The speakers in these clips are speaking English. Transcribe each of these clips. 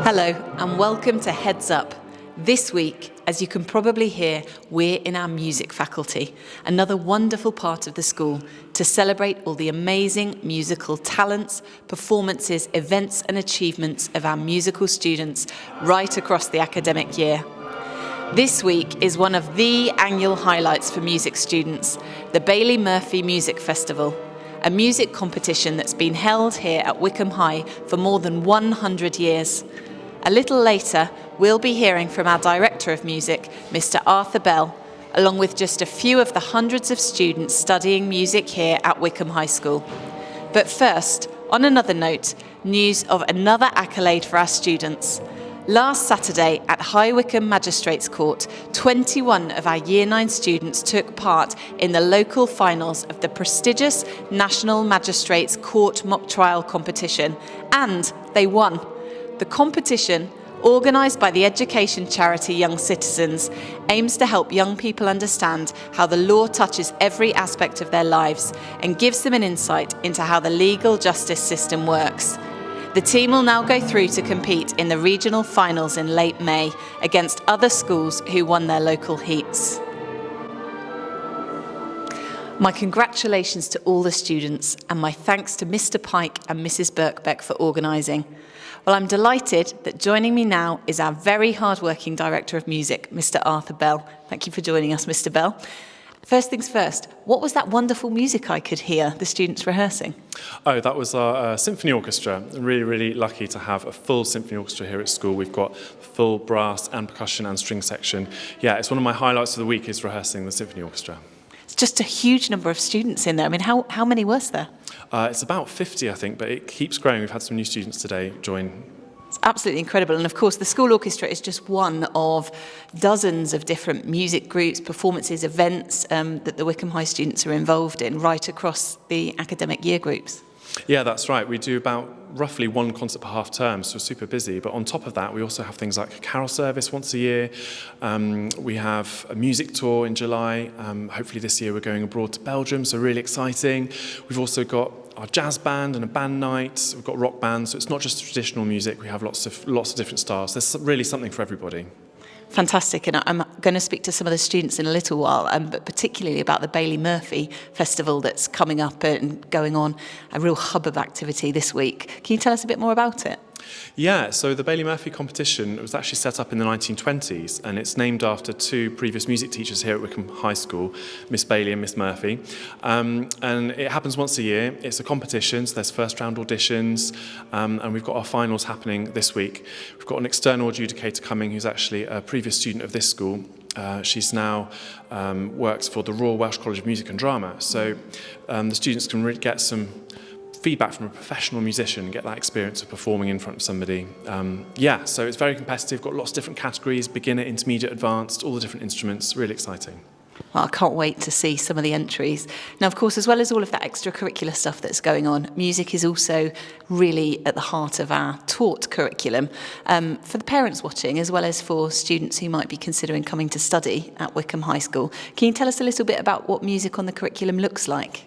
Hello and welcome to Heads Up. This week, as you can probably hear, we're in our music faculty, another wonderful part of the school, to celebrate all the amazing musical talents, performances, events and achievements of our musical students right across the academic year. This week is one of the annual highlights for music students, the Baillie Murphy Music Festival, a music competition that's been held here at Wycombe High for more than 100 years. A little later, we'll be hearing from our Director of Music, Mr. Arthur Bell, along with just a few of the hundreds of students studying music here at Wycombe High School. But first, on another note, news of another accolade for our students. Last Saturday at High Wycombe Magistrates Court, 21 of our Year 9 students took part in the local finals of the prestigious National Magistrates Court Mock Trial competition, and they won. The competition, organised by the education charity Young Citizens, aims to help young people understand how the law touches every aspect of their lives and gives them an insight into how the legal justice system works. The team will now go through to compete in the regional finals in late May against other schools who won their local heats. My congratulations to all the students and my thanks to Mr. Pike and Mrs. Birkbeck for organising. Well, I'm delighted that joining me now is our very hard-working Director of Music, Mr. Arthur Bell. Thank you for joining us, Mr. Bell. First things first, what was that wonderful music I could hear the students rehearsing? Oh, that was our symphony orchestra. Really, really lucky to have a full symphony orchestra here at school. We've got full brass and percussion and string section. Yeah, it's one of my highlights of the week is rehearsing the symphony orchestra. It's just a huge number of students in there. I mean, how many was there? It's about 50, I think, but it keeps growing. We've had some new students today join. It's absolutely incredible. And of course, the school orchestra is just one of dozens of different music groups, performances, events that the Wycombe High students are involved in right across the academic year groups. Yeah, that's right. We do about roughly one concert per half term, so we're super busy. But on top of that, we also have things like a carol service once a year. We have a music tour in July. Hopefully this year we're going abroad to Belgium, so really exciting. We've also got our jazz band and a band night. We've got rock bands, so it's not just traditional music. We have lots of different styles. There's really something for everybody. Fantastic, and I'm going to speak to some of the students in a little while, but particularly about the Baillie Murphy Festival that's coming up and going on, a real hub of activity this week. Can you tell us a bit more about it? Yeah, so the Baillie Murphy competition was actually set up in the 1920s, and it's named after two previous music teachers here at Wycombe High School, Miss Baillie and Miss Murphy. And it happens once a year. It's a competition, so there's first round auditions, and we've got our finals happening this week. We've got an external adjudicator coming who's actually a previous student of this school. She's now works for the Royal Welsh College of Music and Drama, so the students can really get some feedback from a professional musician, get that experience of performing in front of somebody. So it's very competitive, got lots of different categories, beginner, intermediate, advanced, all the different instruments, really exciting. Well, I can't wait to see some of the entries. Now, of course, as well as all of that extracurricular stuff that's going on, music is also really at the heart of our taught curriculum. For the parents watching, as well as for students who might be considering coming to study at Wycombe High School, can you tell us a little bit about what music on the curriculum looks like?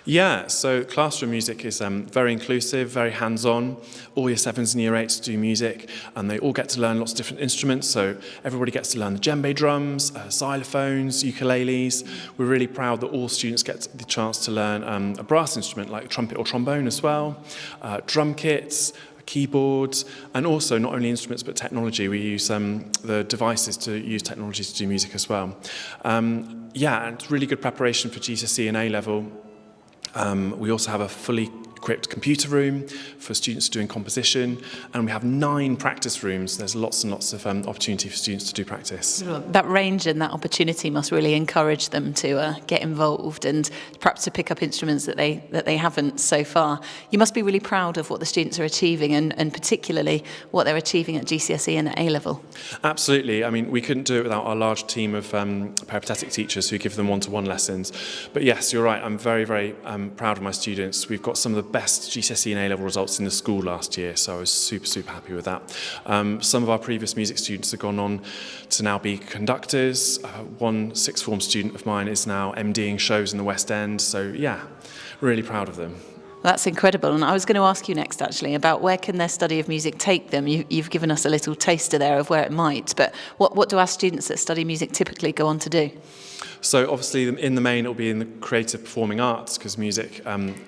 Yeah, so classroom music is very inclusive, very hands-on. All year 7s and year 8s do music, and they all get to learn lots of different instruments. So everybody gets to learn the djembe drums, xylophones, ukuleles. We're really proud that all students get the chance to learn a brass instrument like trumpet or trombone as well, drum kits, keyboards, and also not only instruments but technology. We use the devices to use technology to do music as well. And it's really good preparation for GCSE and A-level. We also have a fully equipped computer room for students doing composition, and we have 9 practice rooms. There's lots and lots of opportunity for students to do practice. That range and that opportunity must really encourage them to get involved and perhaps to pick up instruments that they haven't so far. You must be really proud of what the students are achieving and particularly what they're achieving at GCSE and at A-level. Absolutely. I mean, we couldn't do it without our large team of peripatetic teachers who give them one-to-one lessons. But yes, you're right. I'm very, very proud of my students. We've got some of the best GCSE and A-level results in the school last year, so I was super, super happy with that. Some of our previous music students have gone on to now be conductors. One sixth form student of mine is now MDing shows in the West End, so yeah, really proud of them. That's incredible. And I was going to ask you next, actually, about where can their study of music take them? You've given us a little taster there of where it might, but what do our students that study music typically go on to do? So obviously in the main it'll be in the creative performing arts, because music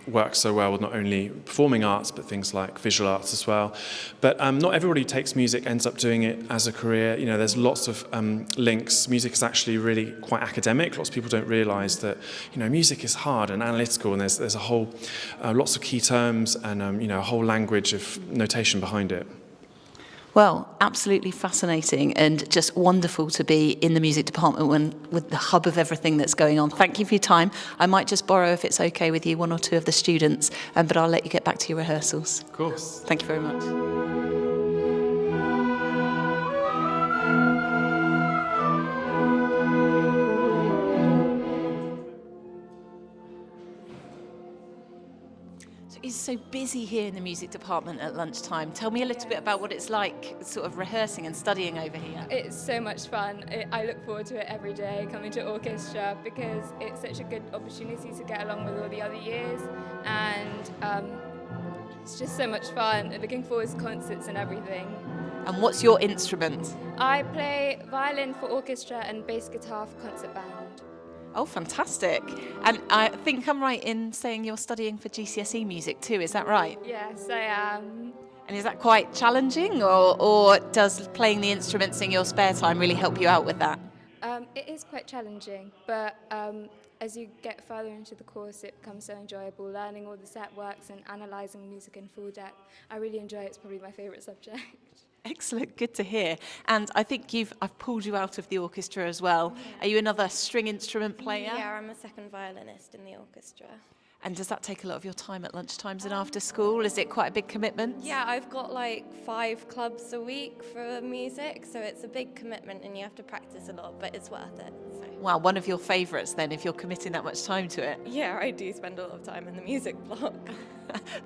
works so well with not only performing arts but things like visual arts as well. But not everybody who takes music ends up doing it as a career. You know, there's lots of links. Music is actually really quite academic. Lots of people don't realise that, you know, music is hard and analytical, and there's a whole lots of key terms and you know, a whole language of notation behind it. Well, absolutely fascinating and just wonderful to be in the music department with the hub of everything that's going on. Thank you for your time. I might just borrow, if it's okay with you, one or two of the students, but I'll let you get back to your rehearsals. Of course. Thank you very much. It's so busy here in the music department at lunchtime. Tell me a little bit about what it's like sort of rehearsing and studying over here. It's so much fun. I look forward to it every day, coming to orchestra, because it's such a good opportunity to get along with all the other years, and it's just so much fun. Looking forward to concerts and everything. And what's your instrument? I play violin for orchestra and bass guitar for concert band. Oh, fantastic. And I think I'm right in saying you're studying for GCSE music too, is that right? Yes, I am. And is that quite challenging, or does playing the instruments in your spare time really help you out with that? It is quite challenging, but as you get further into the course, it becomes so enjoyable, learning all the set works and analysing music in full depth. I really enjoy it. It's probably my favourite subject. Excellent, good to hear. And I think I've pulled you out of the orchestra as well. Yeah. Are you another string instrument player? Yeah, I'm a second violinist in the orchestra. And does that take a lot of your time at lunchtimes and after school? Is it quite a big commitment? Yeah, I've got like 5 clubs a week for music, so it's a big commitment and you have to practice a lot, but it's worth it. So. Wow, one of your favourites then, if you're committing that much time to it. Yeah, I do spend a lot of time in the music block.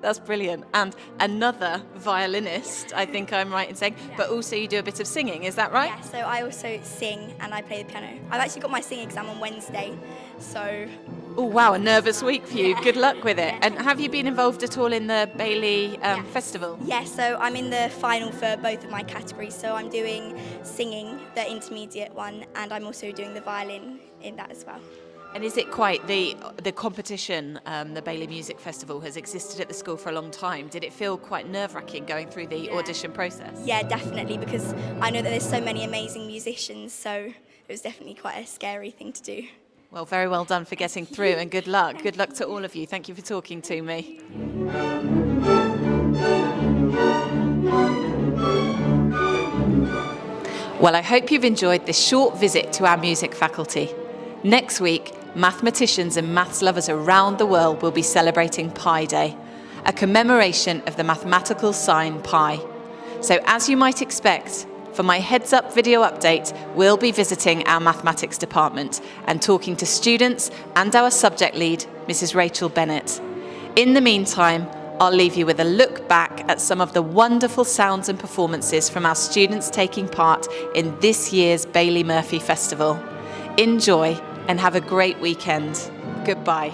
That's brilliant. And another violinist, I think I'm right in saying, but also you do a bit of singing, is that right? Yeah, so I also sing and I play the piano. I've actually got my singing exam on Wednesday, so... Oh wow, a nervous week for you. Yeah. Good luck with it. Yeah. And have you been involved at all in the Baillie Festival? Yeah, so I'm in the final for both of my categories. So I'm doing singing, the intermediate one, and I'm also doing the violin in that as well. And is it quite the competition, the Baillie Music Festival has existed at the school for a long time. Did it feel quite nerve-wracking going through the audition process? Yeah, definitely, because I know that there's so many amazing musicians, so it was definitely quite a scary thing to do. Well, very well done for getting through, and good luck. Good luck to all of you. Thank you for talking to me. Well, I hope you've enjoyed this short visit to our music faculty. Next week, mathematicians and maths lovers around the world will be celebrating Pi Day, a commemoration of the mathematical sign pi. So as you might expect, for my Heads Up video update, we'll be visiting our mathematics department and talking to students and our subject lead, Mrs. Rachel Bennett. In the meantime, I'll leave you with a look back at some of the wonderful sounds and performances from our students taking part in this year's Baillie Murphy Festival. Enjoy and have a great weekend. Goodbye.